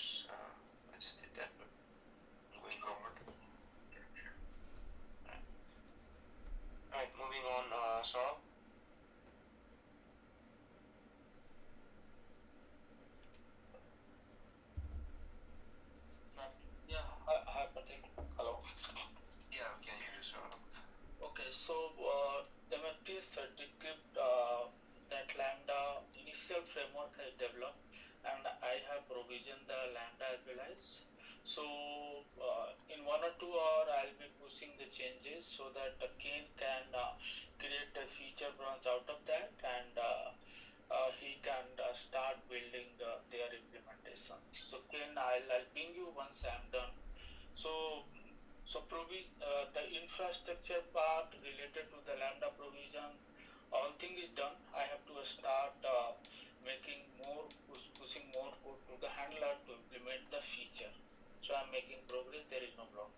course, I just did that, but going forward. Alright, moving on, Saurabh. Yeah, hi Pratik. Hello. Yeah, we can hear you, Saurabh. Okay, so MFT certificate that Lambda initial framework has developed, and I have provisioned the Lambda as well as. So in 1 or 2 hours, I'll be pushing the changes so that Ken can create a feature branch out of that, and he can start building their implementation. So Ken, I'll ping you once I'm done. So the infrastructure part related to the Lambda provision, all thing is done. I have to start making pushing more code to the handler to implement the feature. So I'm making progress. There is no block.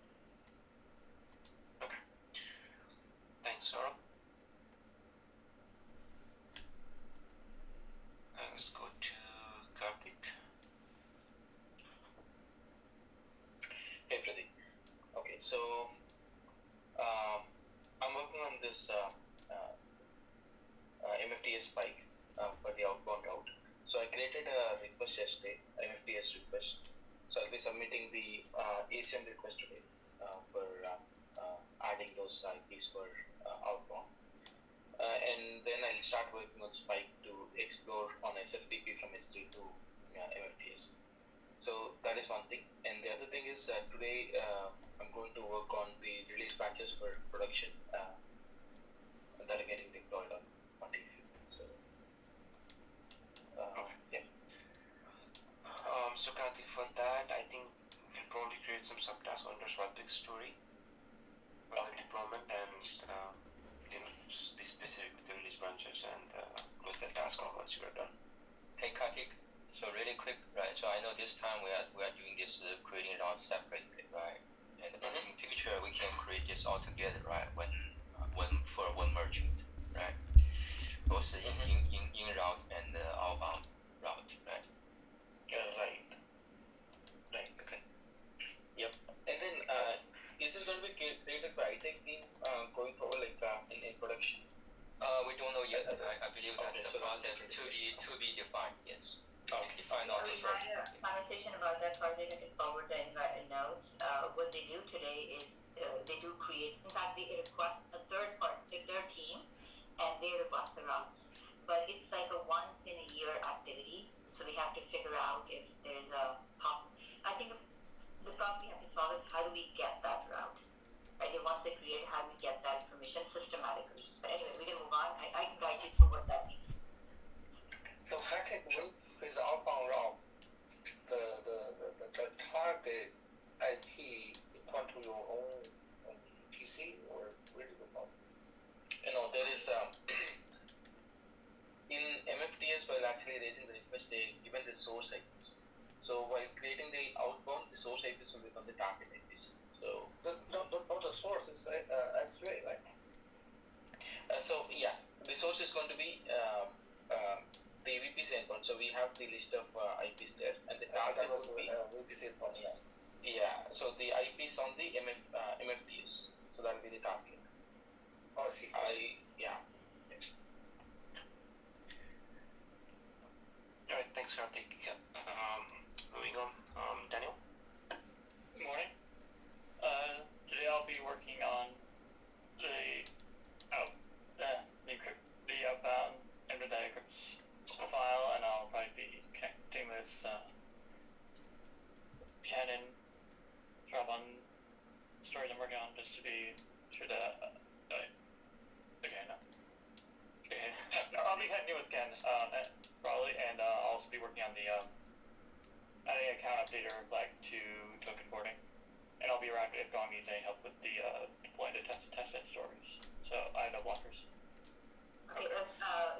Okay. Thanks, Saurabh. Let's go to Karthik. Hey Pradeep. Okay, so I'm working on this MFTS spike for the outbound route. So I created a request yesterday, MFTS request. So I'll be submitting the ACM request today for adding those IPs for outbound. And then I'll start working on spike to explore on SFTP from S3 to MFTS. So that is one thing. And the other thing is today I'm going to work on the release patches for production that are getting deployed on Monday. So Okay. yeah. So Karthik, for that, I think we'll probably create some subtasks under Swatik's story for the deployment and just be specific with the release branches and close the task off once you are done. Hey Karthik, so really quick, right? So I know this time we are doing this creating it all separately, right? And in future we can create this all together, right? When for one merchant, right? Both in route and outbound route, right? Yeah, right. Okay. Yep. And then is this going to be created by ITech team going forward, like in production? We don't know yet. I believe that's Okay, the so process that's to be defined. Yes. Okay. Define So all we the had a conversation about that. How they can forward the notes. What they do today is they do create. In fact, they request a third team, and they request the routes. But it's like a once in a year activity. So we have to figure out if there is a I think the problem we have to solve is how do we get that route. Right? Once they create, how do we get that information systematically? But anyway, we can move on. I can guide you through what that means. So Patrick, with the outbound route, the target IP equal to your own PC or where do you go? There is in MFTS while actually raising the request, they given the source IPs. So while creating the outbound, the source IPs will become the target IPs. So not the source is S3, right? So yeah, the source is going to be the VPC endpoint. So we have the list of IPs there, and the target would be VPC endpoint. Yeah. Yeah. So the IPs on the MFTS. So that will be the target. Oh, see. Yeah. Alright, thanks Karthik. Moving on, Daniel. Good morning. Today I'll be working on the outbound embed diagrams file, and I'll probably be connecting this Canon Java stories I'm working on just to be sure that I'll be connecting with Ken probably, and I'll also be working on the adding account updater flag to token boarding, and I'll be around if Gong needs any help with the deploying the testnet stories. So I have no blockers. Okay,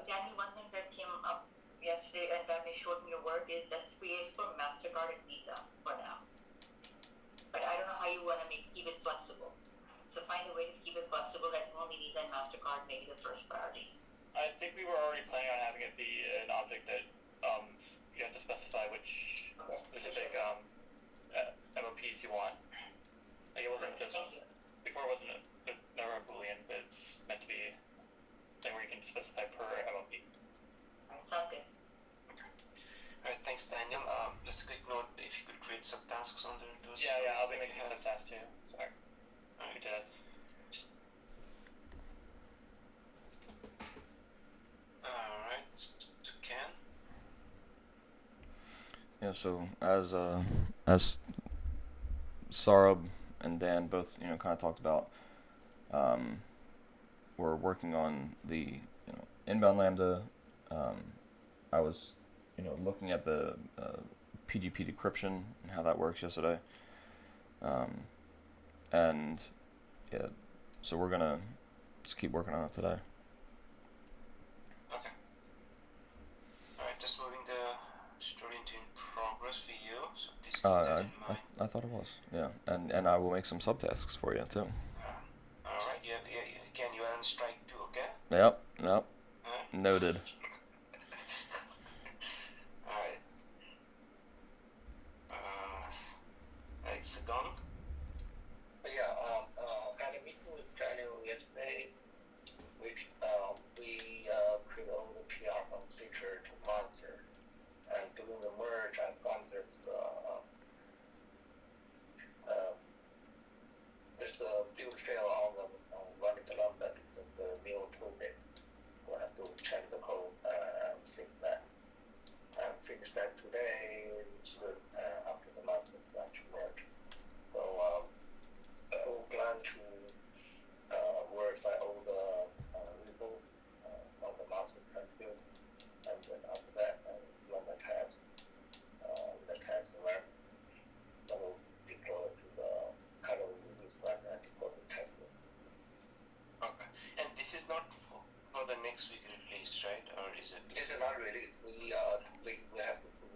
Danny, one thing that came up yesterday and that may shorten your work is just create for MasterCard and Visa for now. But I don't know how you want to keep it flexible. So find a way to keep it flexible that only Visa and MasterCard may be the first priority. I think we were already planning on having it be an object that you have to specify which specific subtasks under those. Yeah, I'll be stories that making you have? subtasks too. Sorry. Alright. We did. Alright, so Ken? Yeah, so as Sarab and Dan both kind of talked about, we're working on the inbound lambda. I was looking at the PGP decryption and how that works yesterday, and yeah, so we're gonna just keep working on it today. Okay. Alright, just moving the story into in progress for you, so please keep that in mind. I thought it was, yeah, and I will make some subtasks for you too. Alright, Ken, you are on strike too, okay? Yep. Alright. Noted. Alright. It's gone. Yeah, had a meeting with Daniel yesterday, which we created all the PR from feature to monster, and doing the merge, I found there's a build fail on running the lambda because of the new toolkit. We'll have to check the code and fix that. And finish that today. It's good after the master branch merge. So we'll plan to verify all the repos on the master branch build, and then after that run the test in the test environment. Then we'll deploy to the Cardinals release plan and deploy to testing. Okay. And this is not for the next week release, right? Or is it? This is not released. We have to do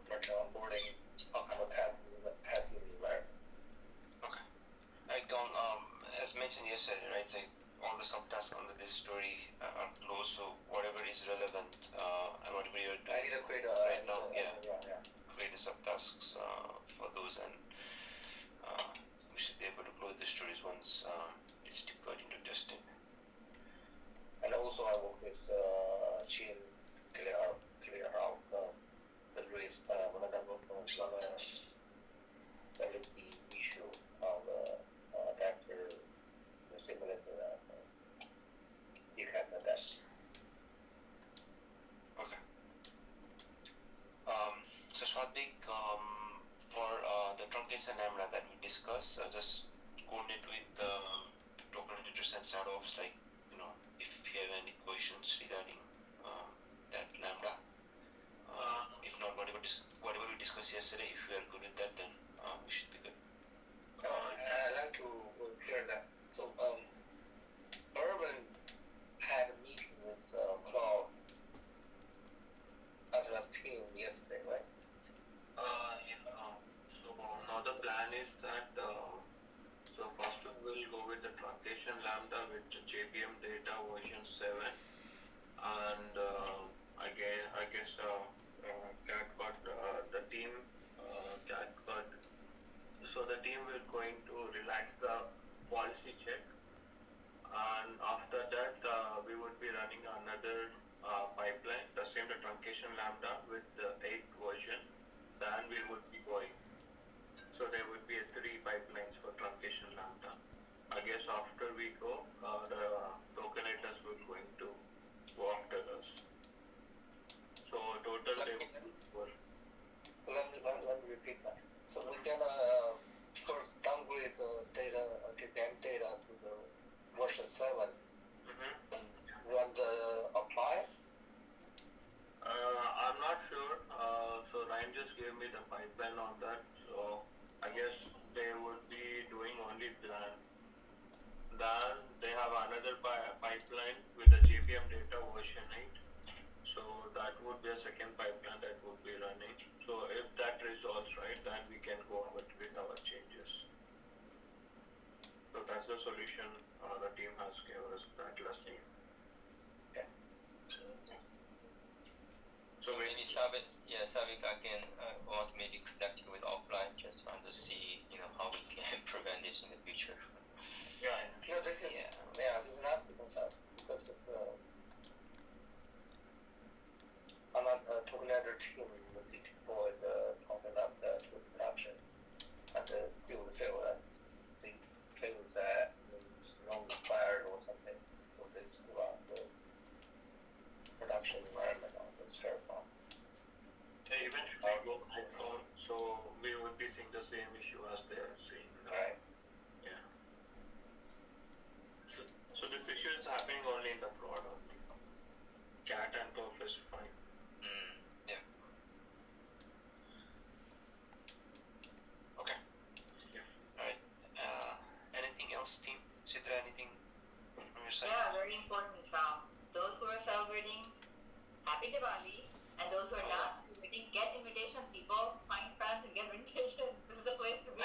merchant onboarding on the testing environment. Okay. Like as mentioned yesterday, right? So all the subtasks under this story are closed, so whatever is relevant and whatever you're doing I need to create right now, yeah. create the subtasks for those, and we should be able to close the stories once it's deployed into testing. And also I work with Chin clear out the race when I work on some the issue of adapter, the simulator you can adapt. Okay. So Swadvik, for the truncation lambda that we discussed, just coordinate with the token editors and standoffs, like if you have any questions regarding that lambda. If not, whatever we discussed yesterday, if we are good with that, then we should be good. I'd like to hear that. So Urban had a meeting with Cloud Atlas team yesterday, right? So now the plan is that so first we'll go with the truncation lambda with JVM data version 7, and I guess Cat got the team Cat got, so the team will going to relax the policy check, and after that we would be running another pipeline, the same the truncation lambda with the 8th version. Then we would be going. So there would be 3 pipelines for truncation lambda. I guess after we go, the tokenators will going to go after us. So total they will. Let me repeat that. So we can first downgrade the data, GPM data to the version 7, and run the apply. I'm not sure. So Ryan just gave me the pipeline on that. So I guess they would be doing only that. Then they have another pipeline with the JVM data version 8. So that would be a second pipeline that would be running. So if that resolves right, then we can go with our changes. So that's the solution the team has given us that last team. Okay. So maybe Savik, I can want to maybe connect you with offline, just trying to see how we can prevent this in the future. Yeah. No, this is this is not because of I'm not token editor team will be deployed talking about to production. is happening only in the prod only. Cat and perf is fine. Yeah. Okay. Yeah. Alright. Anything else, team? Sidra, anything from your side? Yeah, very important. Those who are celebrating, happy Diwali, and those who are not celebrating, get invitations. People find friends and get invitations. This is the place to be.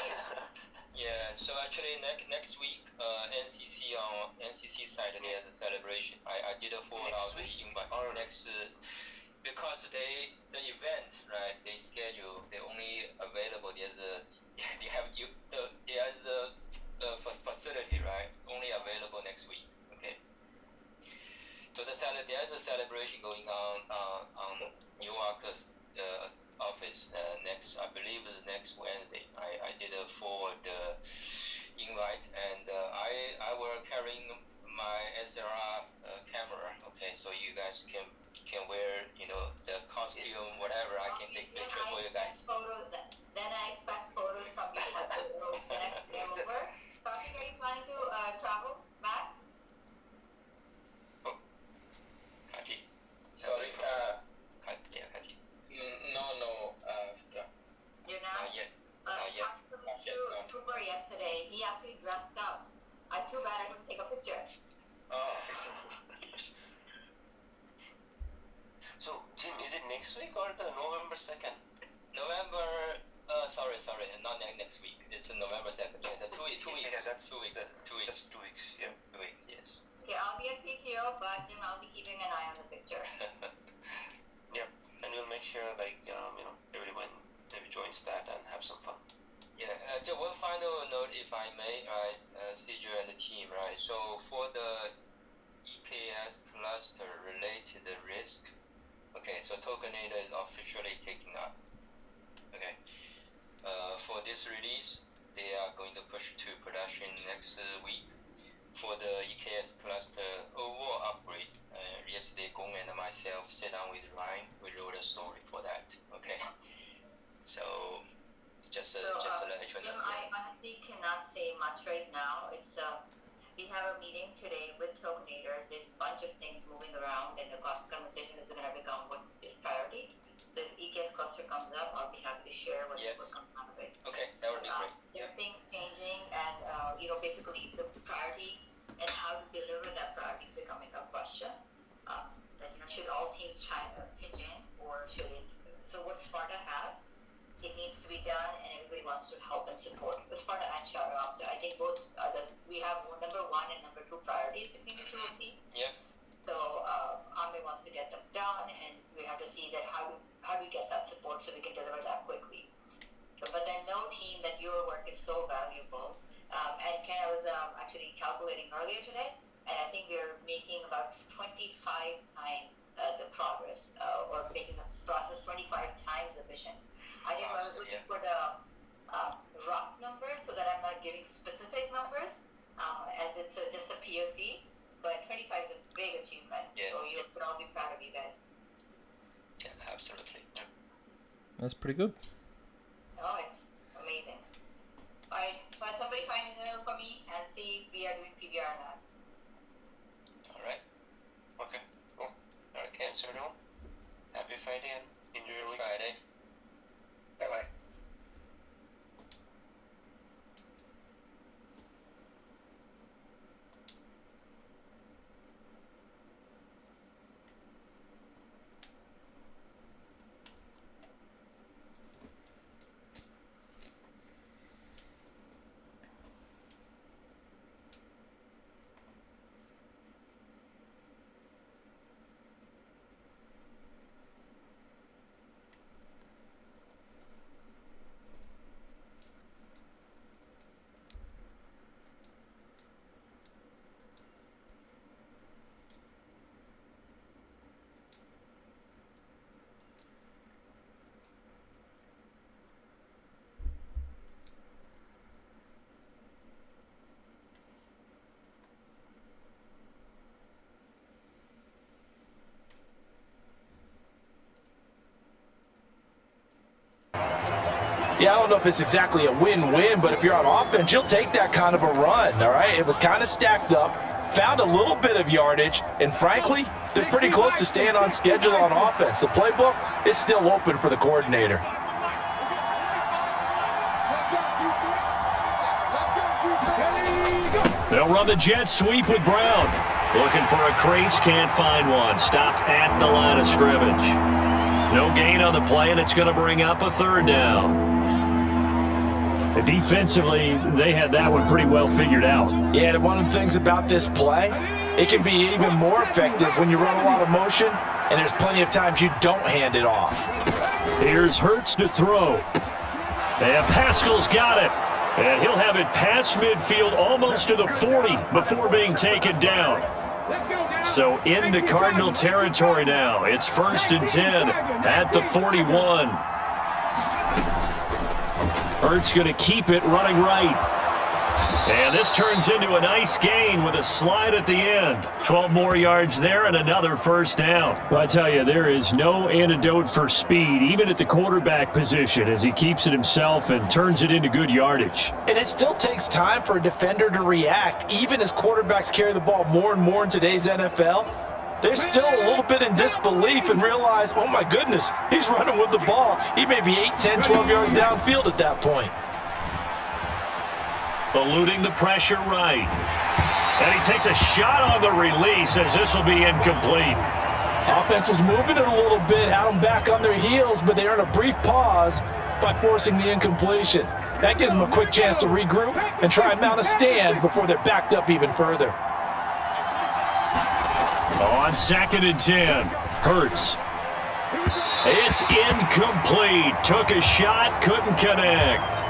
Yeah. So actually, next week, NCC on NCC side there's a celebration. I did forward out the invite. Or Next, because the event, right? They schedule. They only available. There's a facility, right? Only available next week. Okay. So there's a celebration going on Newark's office next, I believe, is next Wednesday. I did forward the invite, and I will carrying my SLR camera. Okay, so you guys can wear the costume, whatever. I can take picture for you guys. Photos then I expect photos from you the next day over. Karthik, are you planning to travel back? Kati. Sorry. Yeah, Kati. No. You're not? Not yet. Karthik was a trooper yesterday. He actually dressed up. I'm too bad I couldn't take a picture. Oh. So, Jim, is it next week or the November 2nd? Sorry, not next week. It's November 2nd. It's 2 weeks. Yeah, that's 2 weeks. 2 weeks. That's 2 weeks, yeah. 2 weeks, yes. Okay, I'll be at PTO, but Jim, I'll be keeping an eye on the picture. Yep. And we'll make sure, everyone maybe joins that and have some fun. Yeah, just one final note, if I may, right, Cedar and the team, right? So for the EKS cluster related risk, okay, so Tokinator is officially taking up. Okay. For this release, they are going to push to production next week. For the EKS cluster overall upgrade, yesterday Gong and myself sat down with Ryan. We wrote a story for that. Okay. So just to let you know. I honestly cannot say much right now. It's we have a meeting today with Tokenators. There's a bunch of things moving around, and the conversation is going to become what is priority. So if EKS cluster comes up, I'll be happy to share what comes out of it. Okay, that would be great. There are things changing, and basically the priority and how to deliver that priority is becoming a question. That should all teams pitch in, or should it? So what Sparta has, it needs to be done, and everybody wants to help and support. The Sparta and Shadow Ops, I think both we have number 1 and number 2 priorities between the two of these. Yeah. So Amir wants to get them done, and we have to see that how do we get that support so we can deliver that quickly. So, but then no team, that your work is so valuable. And Ken, I was actually calculating earlier today, and I think we're making about 25 times the progress, or making the process 25 times efficient. I think I was looking for the rough numbers so that I'm not giving specific numbers, as it's just a POC. But 25 is a big achievement, yes. So you can all be proud of you guys. Yeah, absolutely. Yeah. That's pretty good. Oh, it's amazing. Alright, so somebody find an email for me and see if we are doing PBR or not. Alright. Okay, cool. Alright, thanks everyone. Happy Friday and enjoy your week. Friday. Bye-bye. Yeah, I don't know if it's exactly a win-win, but if you're on offense, you'll take that kind of a run, all right? It was kind of stacked up. found a little bit of yardage, and frankly, they're pretty close to staying on schedule on offense. The playbook is still open for the coordinator. They'll run the jet sweep with Brown. Looking for a crease, can't find one. Stopped at the line of scrimmage. No gain on the play, and it's going to bring up a third down. Defensively, they had that one pretty well figured out. Yeah, and one of the things about this play, it can be even more effective when you run a lot of motion, and there's plenty of times you don't hand it off. Here's Hurts to throw. And Pascal's got it. And he'll have it past midfield almost to the 40 before being taken down. So into Cardinal territory now. It's 1st and 10 at the 41. Hurts going to keep it running right. And this turns into a nice gain with a slide at the end. 12 more yards there and another first down. Well, I tell you, there is no antidote for speed, even at the quarterback position, as he keeps it himself and turns it into good yardage. And it still takes time for a defender to react, even as quarterbacks carry the ball more and more in today's NFL. They're still a little bit in disbelief and realize, oh my goodness, he's running with the ball. He may be 8, 10, 12 yards downfield at that point. Eluding the pressure right. And he takes a shot on the release as this will be incomplete. Offense was moving it a little bit, had them back on their heels, but they earned a brief pause by forcing the incompletion. That gives them a quick chance to regroup and try and mount a stand before they're backed up even further. On 2nd and 10, Hurts. It's incomplete. Took a shot, couldn't connect.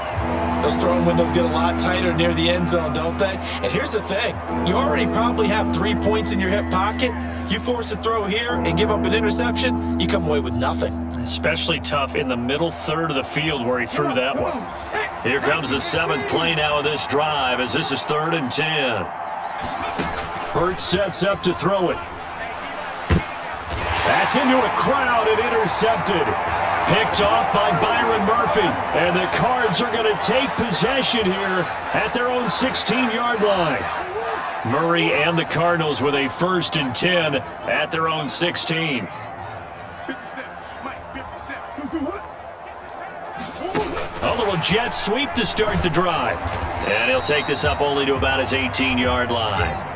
Those throwing windows get a lot tighter near the end zone, don't they? And here's the thing. You already probably have 3 points in your hip pocket. You force a throw here and give up an interception, you come away with nothing. Especially tough in the middle third of the field where he threw that one. Here comes the 7th play now of this drive as this is 3rd and 10. Hurts sets up to throw it. That's into a crowd and intercepted. Picked off by Byron Murphy. And the Cards are going to take possession here at their own 16-yard line. Murray and the Cardinals with a 1st and 10 at their own 16. A little jet sweep to start the drive. And he'll take this up only to about his 18-yard line.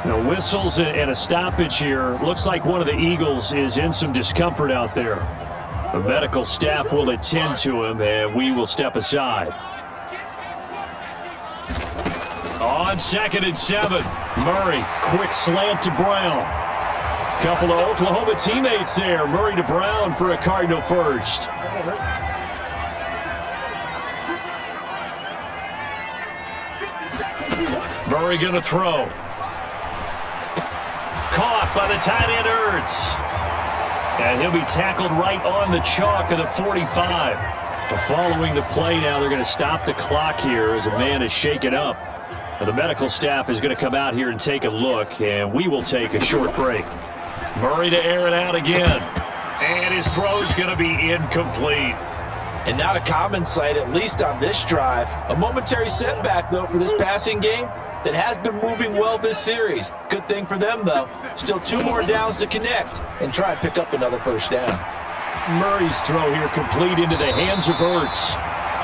Now, whistles and a stoppage here. Looks like one of the Eagles is in some discomfort out there. The medical staff will attend to him, and we will step aside. On 2nd and 7, Murray, quick slant to Brown. Couple of Oklahoma teammates there. Murray to Brown for a Cardinal first. Murray going to throw. Caught by the tight end Hurts. And he'll be tackled right on the chalk of the 45. But following the play now, they're going to stop the clock here as a man is shaken up. And the medical staff is going to come out here and take a look, and we will take a short break. Murray to air it out again. And his throw's going to be incomplete. And not a common sight, at least on this drive. A momentary setback, though, for this passing game that has been moving well this series. Good thing for them, though. Still 2 more downs to connect and try and pick up another first down. Murray's throw here complete into the hands of Hurts.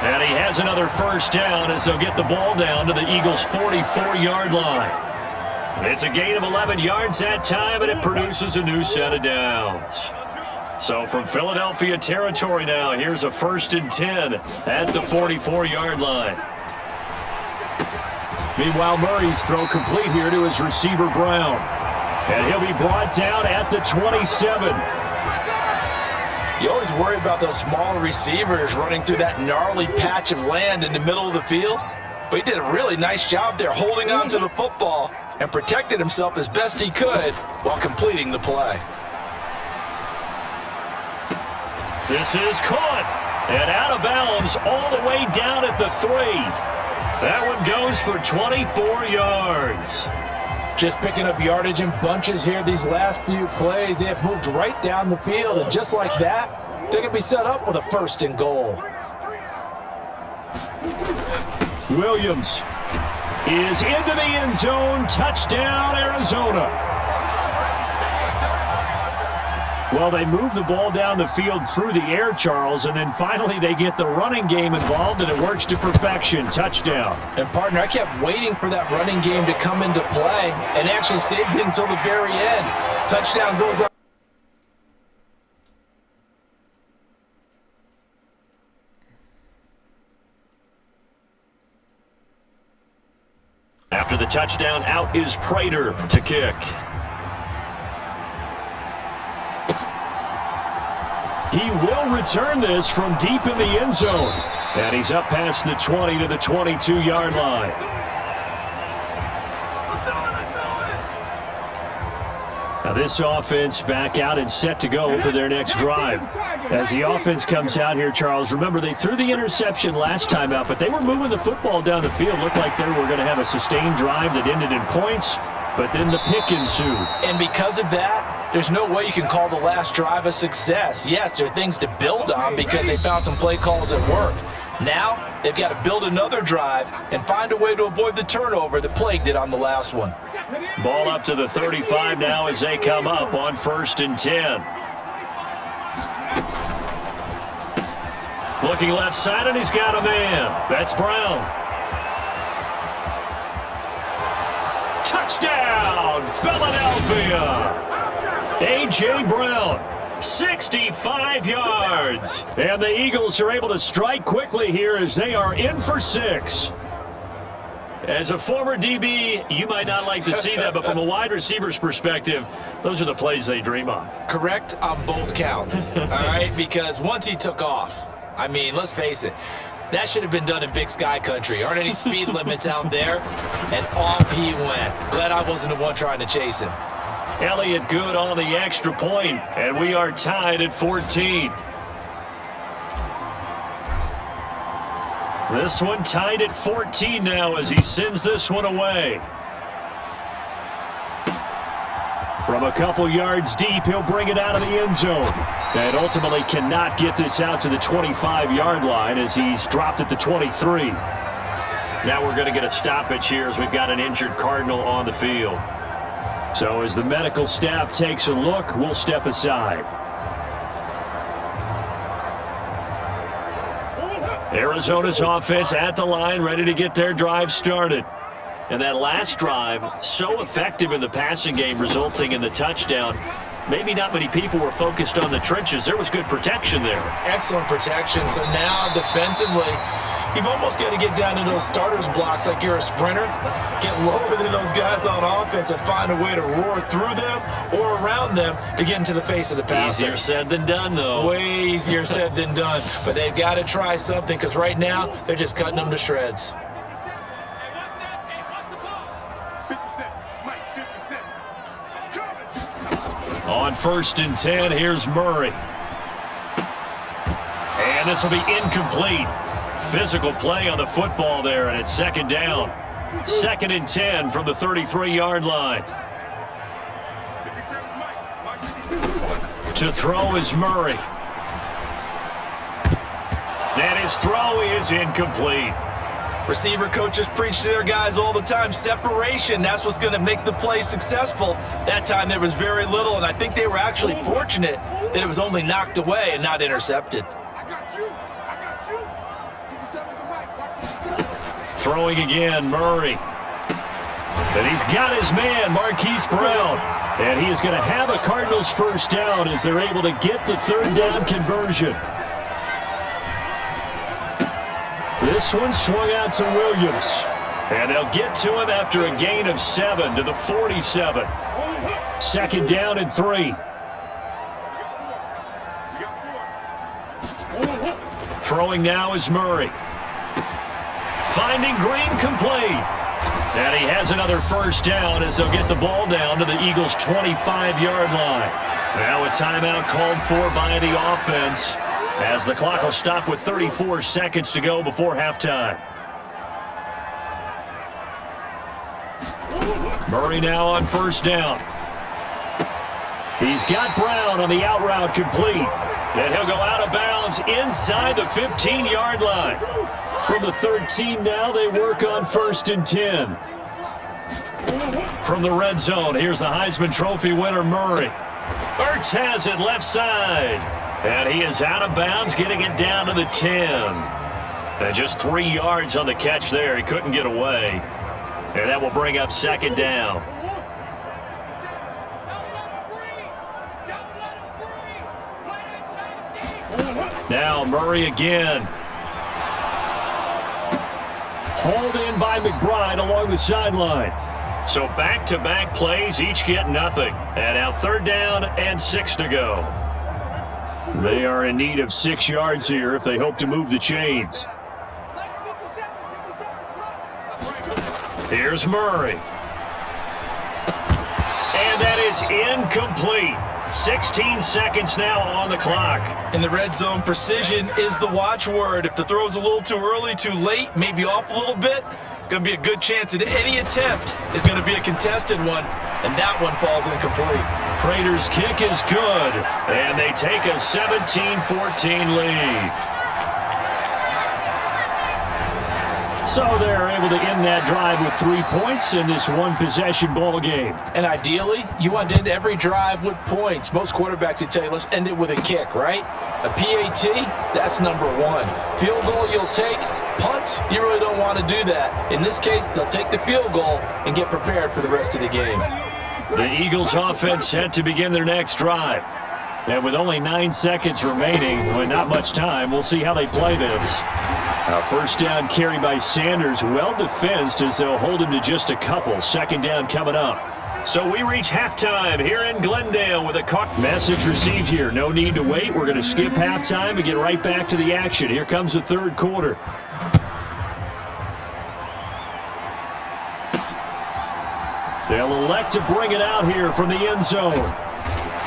And he has another first down as they'll get the ball down to the Eagles' 44-yard line. It's a gain of 11 yards that time, and it produces a new set of downs. So from Philadelphia territory now, here's a 1st and 10 at the 44-yard line. Meanwhile, Murray's throw complete here to his receiver, Brown. And he'll be brought down at the 27. You always worry about those smaller receivers running through that gnarly patch of land in the middle of the field. But he did a really nice job there holding on to the football and protected himself as best he could while completing the play. This is caught and out of bounds all the way down at the 3. That one goes for 24 yards. Just picking up yardage in bunches here these last few plays. They have moved right down the field, and just like that, they're going to be set up with a 1st and goal. Williams. is into the end zone. Touchdown, Arizona. Well, they move the ball down the field through the air, Charles, and then finally they get the running game involved, and it works to perfection. Touchdown. And, partner, I kept waiting for that running game to come into play and actually saved it until the very end. Touchdown goes up. After the touchdown, out is Prater to kick. He will return this from deep in the end zone. And he's up past the 20 to the 22-yard line. Now this offense back out and set to go for their next drive. As the offense comes out here, Charles, remember they threw the interception last time out, but they were moving the football down the field. Looked like they were going to have a sustained drive that ended in points, but then the pick ensued. And because of that, there's no way you can call the last drive a success. Yes, there are things to build on because they found some play calls that work. Now, they've got to build another drive and find a way to avoid the turnover that plagued it on the last one. Ball up to the 35 now as they come up on 1st and 10. Looking left side, and he's got a man. That's Brown. Touchdown, Philadelphia! A.J. Brown, 65 yards. And the Eagles are able to strike quickly here as they are in for 6. As a former DB, you might not like to see that, but from a wide receiver's perspective, those are the plays they dream of. Correct on both counts, all right? Because once he took off, I mean, let's face it, that should have been done in Big Sky Country. Aren't any speed limits out there? And off he went. Glad I wasn't the one trying to chase him. Elliott good on the extra point, and we are tied at 14. This one tied at 14 now as he sends this one away. From a couple yards deep, he'll bring it out of the end zone. And ultimately cannot get this out to the 25-yard line as he's dropped at the 23. Now we're going to get a stoppage here as we've got an injured Cardinal on the field. So as the medical staff takes a look, we'll step aside. Arizona's offense at the line, ready to get their drive started. And that last drive, so effective in the passing game, resulting in the touchdown. Maybe not many people were focused on the trenches. There was good protection there. Excellent protection. So now defensively, you've almost got to get down to those starters blocks like you're a sprinter. Get lower than those guys on offense and find a way to roar through them or around them to get into the face of the passer. Easier said than done, though. Way easier said than done. But they've got to try something because right now they're just cutting them to shreds. On 1st and 10, here's Murray. And this will be incomplete. Physical play on the football there, and it's 2nd down. 2nd and 10 from the 33-yard line. To throw is Murray. And his throw is incomplete. Receiver coaches preach to their guys all the time, separation, that's what's going to make the play successful. That time there was very little, and I think they were actually fortunate that it was only knocked away and not intercepted. Throwing again, Murray. And he's got his man, Marquise Brown. And he is going to have a Cardinals 1st down as they're able to get the 3rd down conversion. This one swung out to Williams. And they'll get to him after a gain of 7 to the 47. 2nd down and 3. Throwing now is Murray. Finding Green complete. And he has another 1st down as they'll get the ball down to the Eagles' 25-yard line. Now a timeout called for by the offense as the clock will stop with 34 seconds to go before halftime. Murray now on 1st down. He's got Brown on the out route complete. And he'll go out of bounds inside the 15-yard line. From the 13 now. They work on 1st and 10. From the red zone, here's the Heisman Trophy winner, Murray. Ertz has it left side. And he is out of bounds, getting it down to the 10. And just 3 yards on the catch there. He couldn't get away. And that will bring up 2nd down. Now Murray again. Hauled in by McBride along the sideline. So back-to-back plays, each get nothing. And now 3rd down and 6 to go. They are in need of 6 yards here if they hope to move the chains. Here's Murray. And that is incomplete. 16 seconds now on the clock. In the red zone, precision is the watchword. If the throw's a little too early, too late, maybe off a little bit, going to be a good chance that any attempt is going to be a contested one, and that one falls incomplete. Prater's kick is good, and they take a 17-14 lead. So they're able to end that drive with 3 points in this one-possession ball game. And ideally, you want to end every drive with points. Most quarterbacks would tell you, let's end it with a kick, right? A PAT, that's number 1. Field goal you'll take. Punts, you really don't want to do that. In this case, they'll take the field goal and get prepared for the rest of the game. The Eagles offense set to begin their next drive. And with only 9 seconds remaining, with not much time, we'll see how they play this. A 1st down carry by Sanders, well defensed as they'll hold him to just a couple. 2nd down coming up. So we reach halftime here in Glendale with a message received here. No need to wait. We're going to skip halftime and get right back to the action. Here comes the 3rd quarter. They'll elect to bring it out here from the end zone.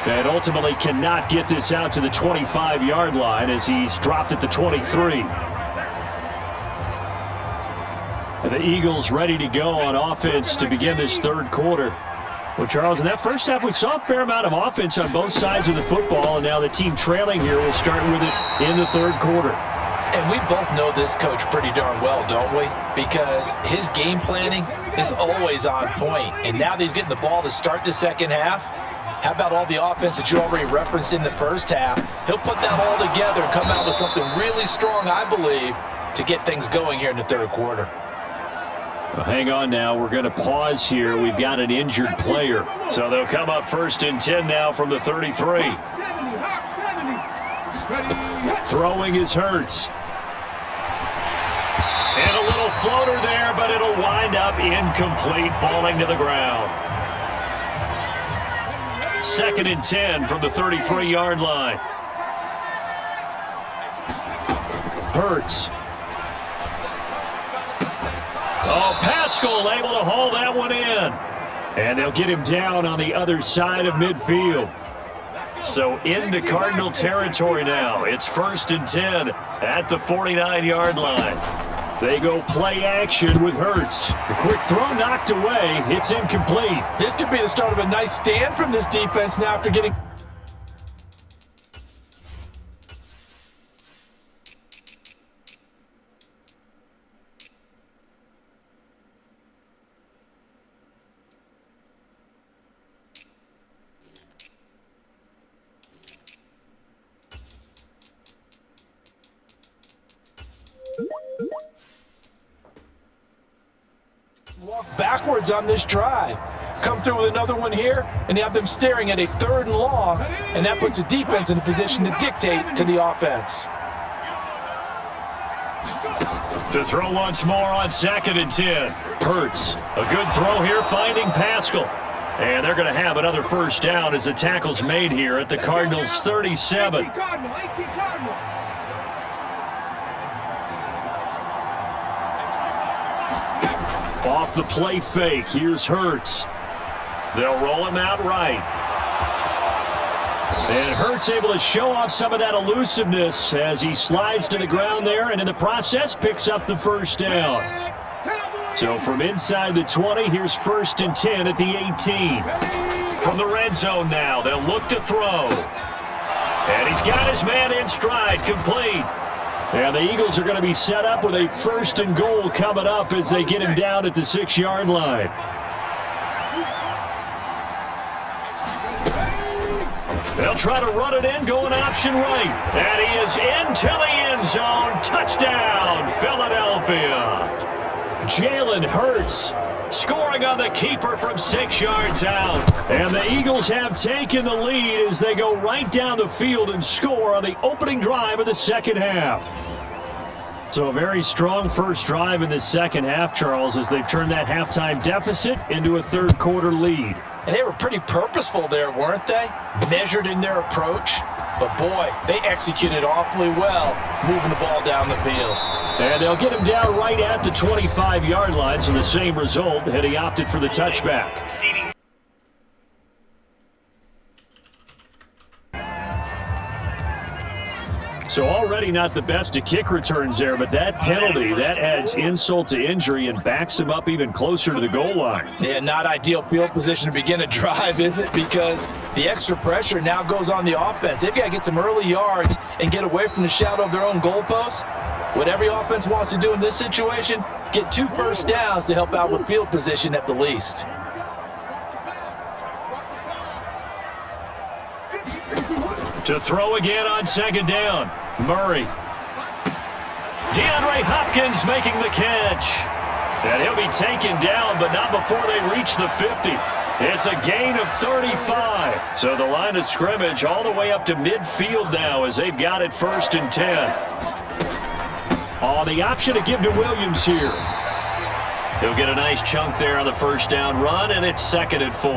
And ultimately cannot get this out to the 25-yard line as he's dropped at the 23. And the Eagles ready to go on offense to begin this 3rd quarter. Well, Charles, in that first half, we saw a fair amount of offense on both sides of the football, and now the team trailing here will start with it in the 3rd quarter. And we both know this coach pretty darn well, don't we? Because his game planning is always on point. And now that he's getting the ball to start the 2nd half, how about all the offense that you already referenced in the first half? He'll put that all together and come out with something really strong, I believe, to get things going here in the 3rd quarter. Well, hang on now. We're going to pause here. We've got an injured player. So they'll come up 1st and 10 now from the 33. Throwing is Hurts. And a little floater there, but it'll wind up incomplete, falling to the ground. 2nd and 10 from the 33-yard line. Hurts. Oh, Pascal able to haul that one in. And they'll get him down on the other side of midfield. So into Cardinal territory now. It's 1st and 10 at the 49-yard line. They go play action with Hurts. The quick throw knocked away. It's incomplete. This could be the start of a nice stand from this defense now after getting... backwards on this drive. Come through with another one here, and you have them staring at a 3rd and long, and that puts the defense in a position to dictate to the offense. To throw once more on 2nd and 10. Hurts. A good throw here, finding Pascal. And they're going to have another 1st down as the tackle's made here at the Cardinals' 37. Off the play fake, here's Hurts. They'll roll him out right. And Hurts able to show off some of that elusiveness as he slides to the ground there, and in the process picks up the 1st down. So from inside the 20, here's 1st and 10 at the 18. From the red zone now, they'll look to throw. And he's got his man in stride, complete. And the Eagles are going to be set up with a 1st and goal coming up as they get him down at the 6-yard line. They'll try to run it in, going option right. And he is into the end zone. Touchdown, Philadelphia. Jalen Hurts scoring on the keeper from 6 yards out. And the Eagles have taken the lead as they go right down the field and score on the opening drive of the second half. So a very strong first drive in the second half, Charles, as they've turned that halftime deficit into a third quarter lead. And they were pretty purposeful there, weren't they? Measured in their approach. But boy, they executed awfully well, moving the ball down the field. And they'll get him down right at the 25-yard line, so the same result, had he opted for the touchback. So already not the best of kick returns there, but that penalty, that adds insult to injury and backs him up even closer to the goal line. Yeah, not ideal field position to begin a drive, is it? Because the extra pressure now goes on the offense. They've got to get some early yards and get away from the shadow of their own goalposts. What every offense wants to do in this situation, get 2 first downs to help out with field position at the least. To throw again on 2nd down, Murray. DeAndre Hopkins making the catch. And he'll be taken down, but not before they reach the 50. It's a gain of 35. So the line of scrimmage all the way up to midfield now as they've got it 1st and 10. Oh, the option to give to Williams here. He'll get a nice chunk there on the 1st down run, and it's 2nd and 4.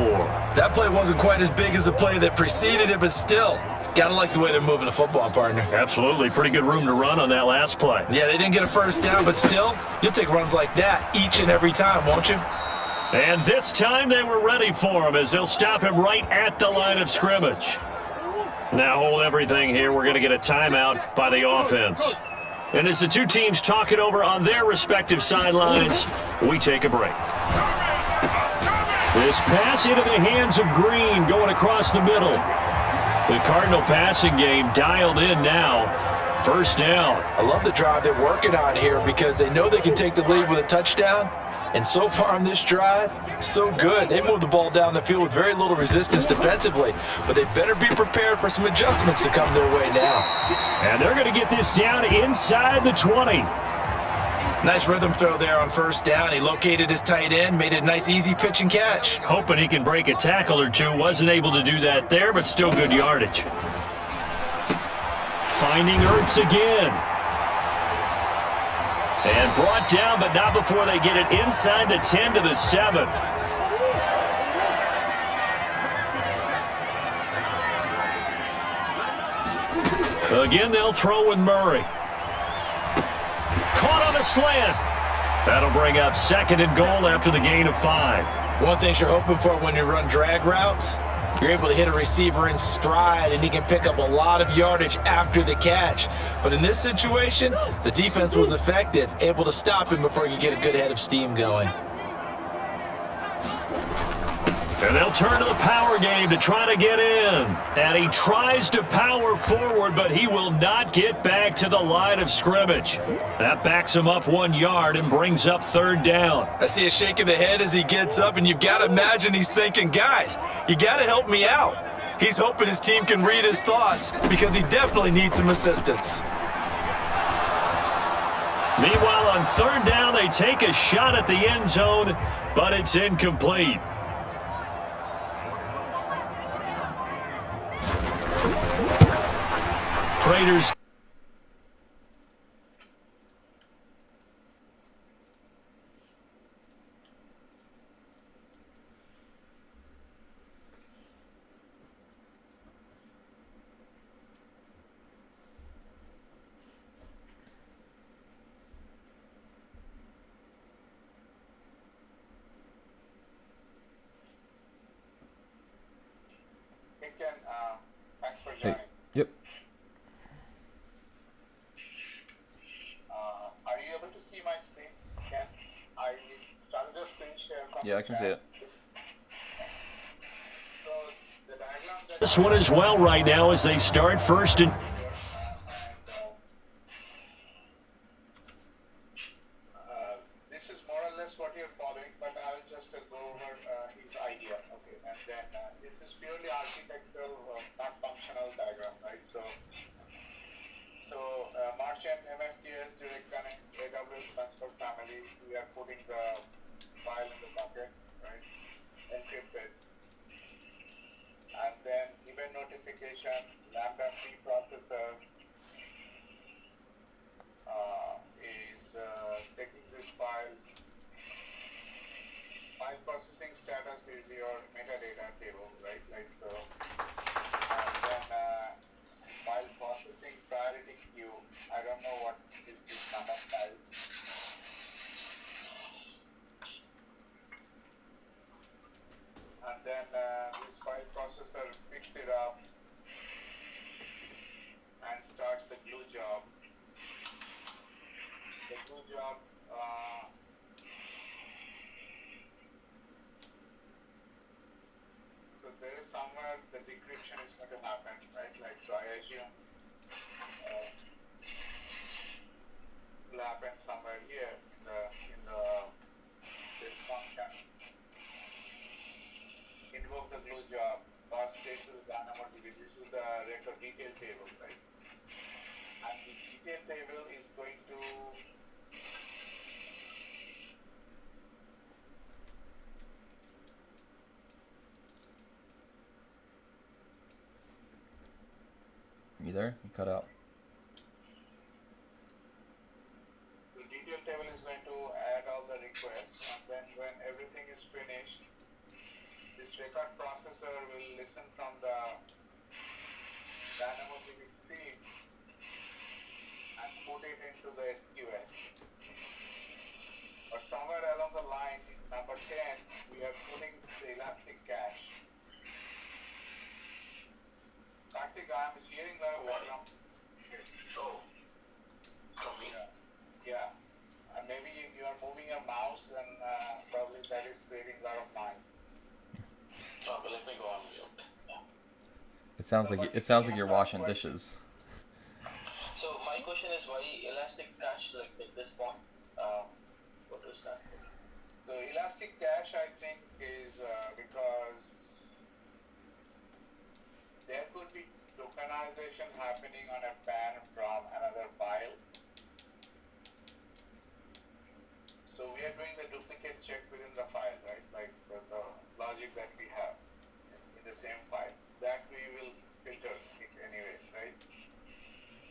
That play wasn't quite as big as the play that preceded it, but still, gotta like the way they're moving the football, partner. Absolutely. Pretty good room to run on that last play. Yeah, they didn't get a 1st down, but still, you'll take runs like that each and every time, won't you? And this time they were ready for him as they'll stop him right at the line of scrimmage. Now hold everything here. We're going to get a timeout by the offense. And as the two teams talk it over on their respective sidelines, we take a break. This pass into the hands of Green going across the middle. The Cardinal passing game dialed in now. 1st down. I love the drive they're working on here because they know they can take the lead with a touchdown. And so far on this drive, so good. They move the ball down the field with very little resistance defensively, but they better be prepared for some adjustments to come their way now. And they're going to get this down inside the 20. Nice rhythm throw there on 1st down. He located his tight end, made it a nice easy pitch and catch. Hoping he can break a tackle or two. Wasn't able to do that there, but still good yardage. Finding Ertz again. And brought down, but not before they get it inside the 10 to the 7. Again, they'll throw with Murray. Caught on the slant. That'll bring up 2nd and goal after the gain of 5. One thing you're hoping for when you run drag routes, you're able to hit a receiver in stride, and he can pick up a lot of yardage after the catch. But in this situation, the defense was effective, able to stop him before he could get a good head of steam going. And they'll turn to the power game to try to get in. And he tries to power forward, but he will not get back to the line of scrimmage. That backs him up 1 yard and brings up 3rd down. I see a shake of the head as he gets up, and you've got to imagine he's thinking, guys, you got to help me out. He's hoping his team can read his thoughts because he definitely needs some assistance. Meanwhile, on 3rd down, they take a shot at the end zone, but it's incomplete. Raiders. Hey Ken, thanks for joining. Yep. Are you able to see my screen, Ken? I started a screen share from Yeah, I can see it. So the diagram that This one as well right now as they start 1st and process what you're following, but I'll just go over his idea. Okay, and then this is purely architectural, not functional diagram, right? So Martian MFTS direct connect AWS transfer family. We are putting the file in the bucket, right? Encrypted, and then event notification Lambda preprocessor is taking this file. File processing status is your metadata table, right? Like so, and then file processing priority queue. I don't know what is this number file. And then this file processor picks it up and starts the glue job. The glue job so there is somewhere the decryption is going to happen, right? Like so I assume it will happen somewhere here in the this function. Invoke the glue job, pass status DynamoDB. This is the record detail table, right? And the detail table is going to You there? You cut out. the detail table is going to add all the requests, and then when everything is finished, this record processor will listen from the DynamoDB stream and put it into the SQS. But somewhere along the line, in number 10, we are putting the elastic cache. Karthik, I am hearing the background. Oh, from me? Yeah. And maybe you are moving your mouse, and probably that is creating a lot of noise. Oh, but let me go on mute. It sounds like you're washing dishes. So my question is why elastic cache like at this point? What is that? So elastic cache, I think, is because there could be tokenization happening on a pan from another file. So we are doing the duplicate check within the file, right? Like the logic that we have in the same file. That we will filter it anyway, right?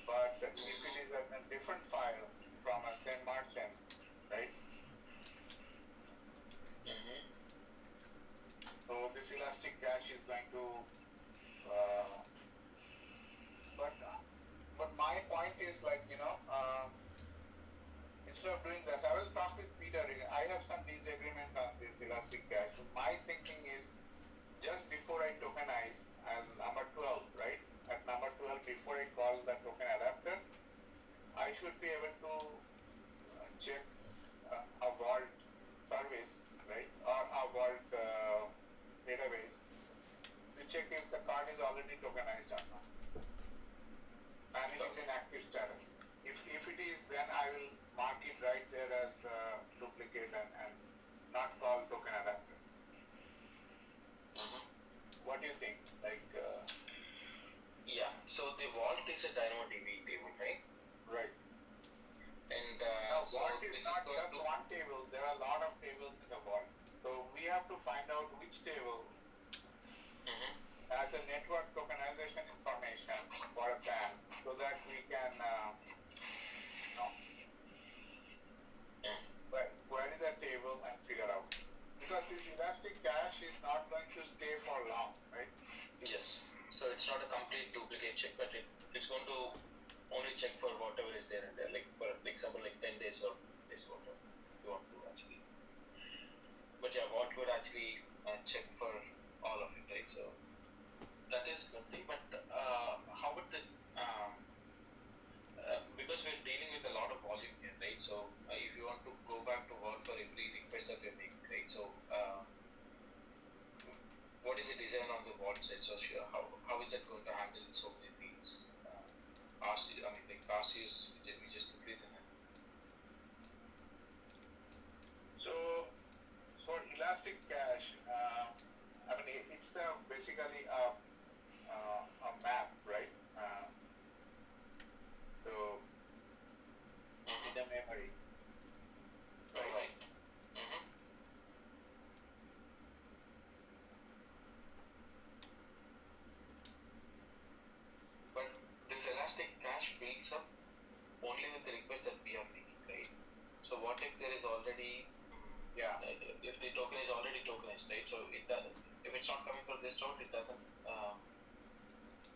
But if it is a different file from a same merchant, right? Mm-hmm. So this elastic cache is going to but my point is like, instead of doing this, I will talk with Peter. I have some disagreement on this elastic cache. So my thinking is just before I tokenize as number 12, right? At number 12, before I call the token adapter, I should be able to check a vault service, right? Or a vault database to check if the card is already tokenized or not. And it is in active status. If it is, then I will mark it right there as duplicate and not call token adapter. Mm-hmm. What do you think? Like, yeah. So the vault is a DynamoDB table, right? Right. And vault so is this not is going just to one table. There are a lot of tables in the vault. So we have to find out which table has a network tokenization information for a PAN, so that we can query the table and figure out. Because this elastic cache is not going to stay for long, right? Yes. So it's not a complete duplicate check, but it's going to only check for whatever is there in there. Like for example, like 10 days or 15 days, whatever you want to actually. But yeah, vault would actually check for all of it, right? So that is one thing. But how would the because we're dealing with a lot of volume here, right? So if you want to go back to vault for every request that you're making, right? So what is the design on the vault side? So how is that going to handle so many things? RCs, which is increasing. So elastic cache, I mean, it's basically a map, right? So in the memory. Right. Mm-hmm. But this elastic cache builds up only with the request that we are making, right? So what if there is already, if the token is already tokenized, right? So it does, if it's not coming from this route, it doesn't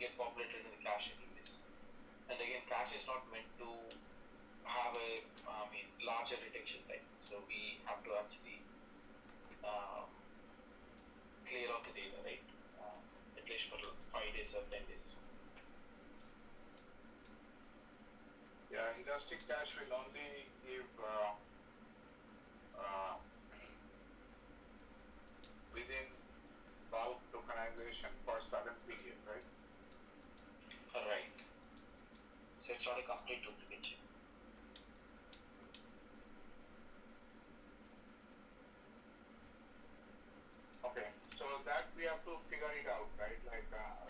get populated in the cache anyways. And again, cache is not meant to have a larger retention time. So we have to actually clear off the data, right? At least for 5 days or 10 days. Yeah, elastic cache will only give within bulk tokenization for certain period, right? Right. So it's not a complete duplication. Okay, so that we have to figure it out, right? Like, I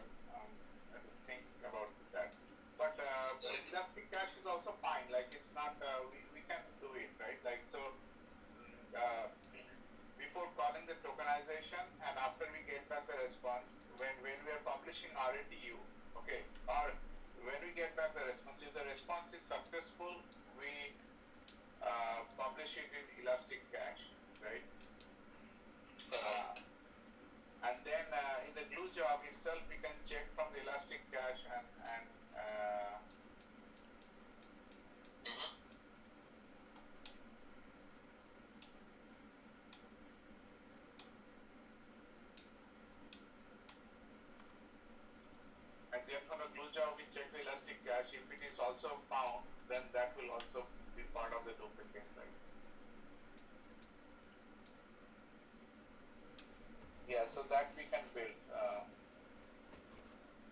have to think about that. But elastic cache is also fine. Like, it's not, we can do it, right? Like, so before calling the tokenization and after we get back the response, when we are publishing RATU, okay, or when we get back the response, if the response is successful, we publish it in elastic cache, right? And then in the glue job itself, we can check from the elastic cache and then from the glue job, we check the elastic cache. If it is also found, then that will also be part of the duplicate, right? Yeah, so that we can build,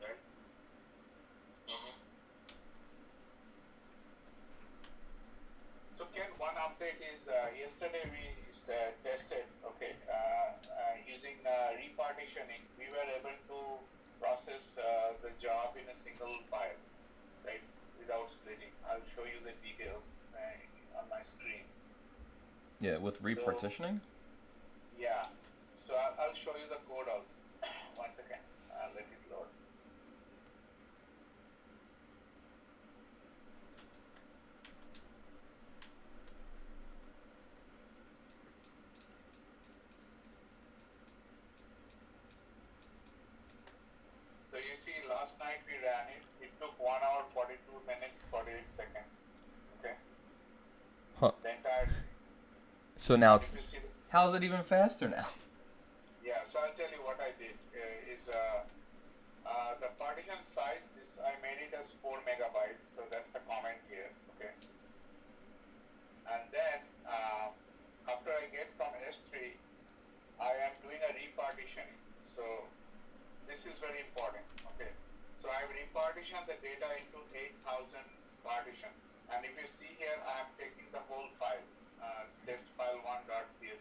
right? Mm-hmm. So Ken, one update is yesterday we tested, okay, using repartitioning, we were able to process the job in a single file, right, without splitting. I'll show you the details on my screen. Yeah, with repartitioning? So, yeah. So I'll show you the code also. One second. Let it load. So you see, last night we ran it. It took 1 hour 42 minutes 48 seconds. Okay. Huh. The entire. So now it's. If you see this, How's it even faster now? yeah. So I'll tell you what I did is the partition size. This I made it as 4 megabytes. So that's the comment here. Okay. And then after I get from S3, I am doing a repartitioning. So this is very important. Okay. So I've repartitioned the data into 8,000 partitions. And if you see here, I am taking the whole file, test file 1.csv.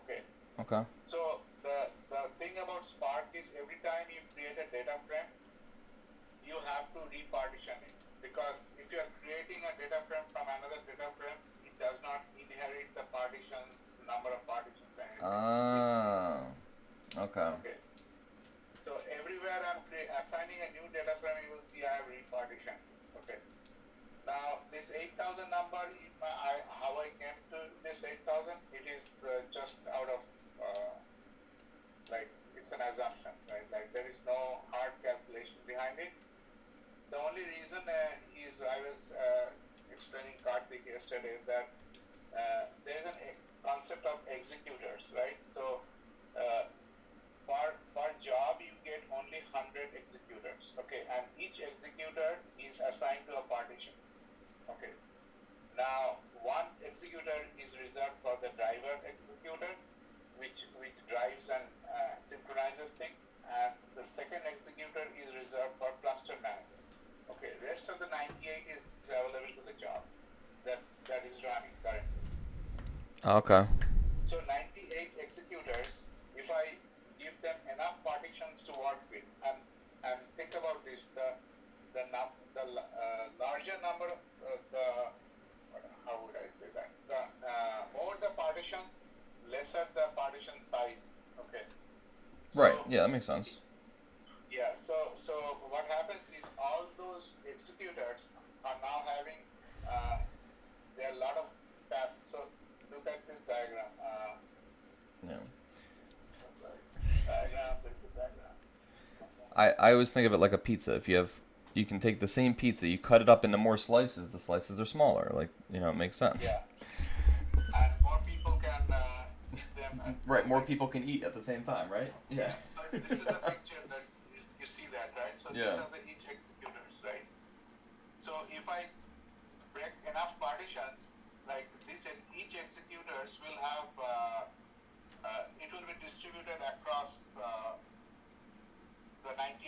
Okay. Okay. So the thing about Spark is every time you create a data frame, you have to repartition it. Because if you are creating a data frame from another data frame, it does not inherit the partitions, number of partitions. Okay. Okay. So everywhere I'm assigning a new data frame, you will see I have repartitioned. Okay. Now this 8,000 number, how I came to this 8,000, it is just out of like it's an assumption, right? Like there is no hard calculation behind it. The only reason is I was explaining Karthik yesterday that there is a concept of executors, right? So per job you get only 100 executors, okay, and each executor is assigned to a partition, okay. Now one executor is reserved for the driver executor, which drives and synchronizes things, and the second executor is reserved for cluster manager. Okay, rest of the 98 is available to the job that is running currently. Okay. So 98 executors, if I give them enough partitions to work with, and think about this, the larger number, how would I say that? The more the partitions, lesser the partition size. Okay. So, Right. Yeah, that makes sense. yeah. So what happens is all those executors are now having there are a lot of tasks. So look at this diagram. Yeah. Diagram. There's a diagram. I always think of it like a pizza. You can take the same pizza, you cut it up into more slices. The slices are smaller. Like, it makes sense. Yeah. And more people can eat them. And Right. More people can eat at the same time. Right. Yeah. So this is the picture that you see that, right? So Yeah. these are the each executors, right? So if I break enough partitions, like this, each executors will have it will be distributed across the 90